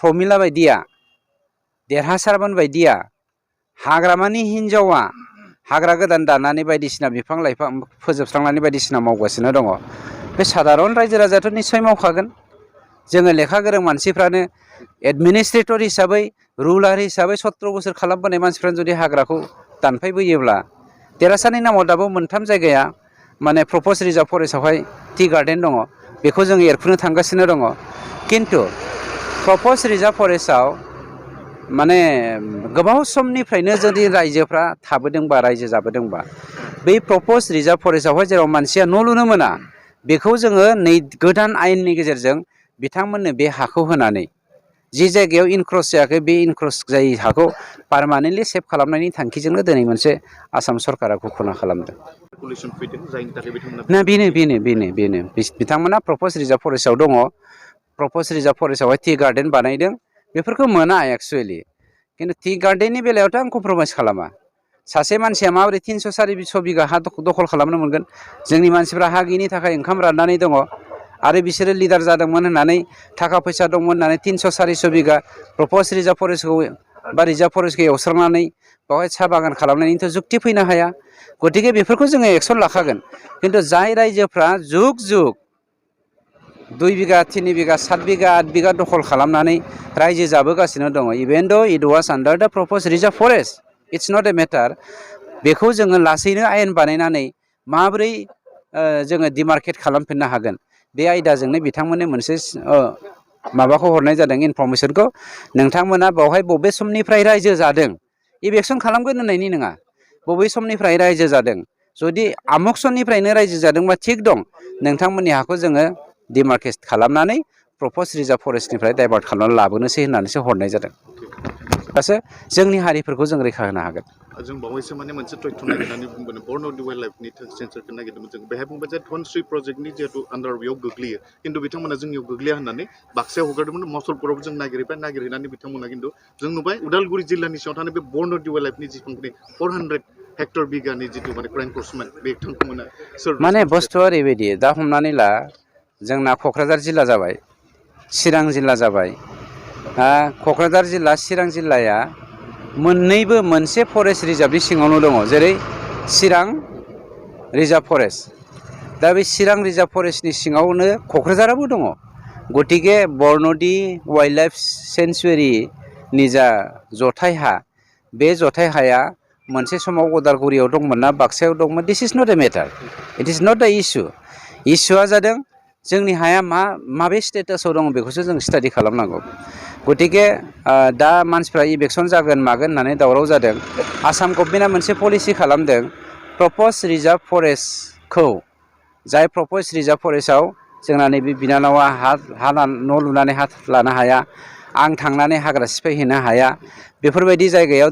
प्रमिला बायदिया देरहासारमोन बायदिया हाग्रामानि हिन्जावा हाग्रा गोदान दाननानै बायदिसिना बिफां लाइफां फोजोबस्रांनानै बायदिसिना मावगासिनो दङ। बे साधारन रायजो राजायाथ' निस्सय मावखागोन। जोङो लेखा गोरों मानसिफ्रानो एडमिनिस्ट्रेटर हिसाबै रुलार हिसाबै 17 बोसोर खालामबोनाय मानसिफ्रानो जुदि हाग्राखौ दानफायबोयोब्ला देरहासारनि नामाव दाबो मोनथाम जायगाया माने प्रप'ज रिजार्भ फरेस्टआवहाय टि गार्डेन दङ। बेखौ जों एरखुनो थांगासिनो दङ। किन्तु प्रप'ज रिजार्भ फरेस्टआव माने गोबाव समनिफ्रायनो जुदि रायजोफ्रा थाबोदोंबा रायजो जाबोदोंबा बै प्रप'ज रिजार्भ फरेस्टआवहाय जेराव मानसिया न' लुनो मोना बेखौ जोङो नै गोदान आयेननि गेजेरजों बिथांमोननो बे हाखौ होनानै जि जायगायाव इनक्रस जायाखै बे इनक्रस जायै हाखौ पार्मानेन्टलि सेभ खालामनायनि थांखिजोंनो दिनै मोनसे आसाम सरकारा घोषणा खालामदों। ना बेनो बिथांमोना प्रप'ज रिजार्भ फरेस्टआव दङ। प्रप'ज रिजार्भ फरेस्टआवहाय टि गार्डेन बानायदों। बेफोरखौ मोना एक्सुवेलि। किन्तु टि गार्डेननि बेलायावथ' आं कमप्रमाइस खालामा। सासे मानसिया माबोरै 300-400 बिगा हा दखल खालामनो मोनगोन? जोंनि मानसिफ्रा हा गैयिनि थाखाय ओंखाम राननानै दङ आरो बिसोरो लिडार जादोंमोन होननानै थाखा फैसा दंमोन होननानै 300-400 बिगा प्रप'ज रिजार्भ फरेस्टखौ बा रिजार्भ फरेस्टखौ एवस्रांनानै बेवहाय साहा बागान खालामनायनिथ' जुक्ति फैनो हाया। गतिके बेफोरखौ जोङो एक्सन लाखागोन। किन्तु जाय रायजोफ्रा जुग जुग 2 बिगा 3 बिगा 7 बिगा 8 बिगा दखल खालामनानै रायजो जाबोगासिनो दङ। इभेन द it was under the proposed reserve forest it's not a matter. बेखौ जोङो लासैनो आयेन बानायनानै माबोरै जोङो डिमार्केट खालामफिननो हागोन बे आयदाजोंनो बिथांमोननो मोनसे माबाखौ हरनाय जादों इनफरमेसनखौ। नोंथांमोना बेवहाय बबे समनिफ्राय रायजो जादों इभेक्सन खालामगोन होननायनि नङा। बबे समनिफ्राय रायजो जादों। जुदि आमुक समनिफ्रायनो रायजो जादोंबा थिग दं। नोंथांमोननि हाखौ जोङो डिमार्केट खालामनानै प्रप'ज रिजार्भ फरेस्टनिफ्राय डाइभार्ट खालामनानै लाबोनोसै होननानैसो हरनाय जादों। अब्लासो जोंनि हारिफोरखौ जों रैखा होनो हागोन। जों बावैसो माने मोनसे तथ्य नागिरनानै बुंबाय बर्न अफ दि वाइल्ड लाइफनि सेन्सारखौ नागिरदोंमोन जों। बेहाय बुंबाय जे धनस्रि प्रजेक्टनि जिहेतु आन्डार बेयाव गोग्लैयो। किन्तु बिथांमोना जोंनियाव गोग्लैया होननानै बाक्सायाव हगारदोंमोन। मसलपुराव जों नागिरहैनानै बिथांमोना किन्तु जों नुबाय उदालगुरि जिल्लानि सिङाव थानाय बे बर्न अफ दि वाइल्ड लाइफनि जिखुनु 400 हेक्टर बिगानि जिथु माने एनफर्समेन्ट बे बिथांमोना माने बुस्थुआ ओरैबायदि दा हमनानै ला जोंना क'क्राझार जिल्ला जाबाय, चिरां जिल्ला जाबाय। क'क्राझार जिल्ला चिरां जिल्लाया मोननैबो मोनसे फरेस्ट रिजार्भनि सिङावनो दङ। जेरै चिरां रिजार्भ फरेस्ट। दा बे चिरां रिजार्भ फरेस्टनि सिङावनो क'क्राझाराबो दङ। गतिके बरन'दि वाइल्ड लाइफ सेन्चुरिनि जा जथाय हा बे जथाय हाया मोनसे समाव उदालगुरियाव दंमोन ना बाक्सायाव दंमोन दिस is not a matter. It is not the issue. इस्युआ जादों जोंनि हाया माबे स्टेटासाव दङ बेखौसो जों स्टाडि खालामनांगौ। गतिके दा मानसिफ्रा इलेक्सन जागोन मागोन होननानै दावराव जादों। आसाम गभर्नमेन्टआ मोनसे पलिसि खालामदों प्रप'ज रिजार्भ फरेस्टखौ जाय प्रप'ज रिजार्भ फरेस्टआव जोंना नैबे बिनानावा न' लुनानै हा लानो हाया। आं थांनानै हाग्रा सिफायहैनो हाया। बेफोरबायदि जायगायाव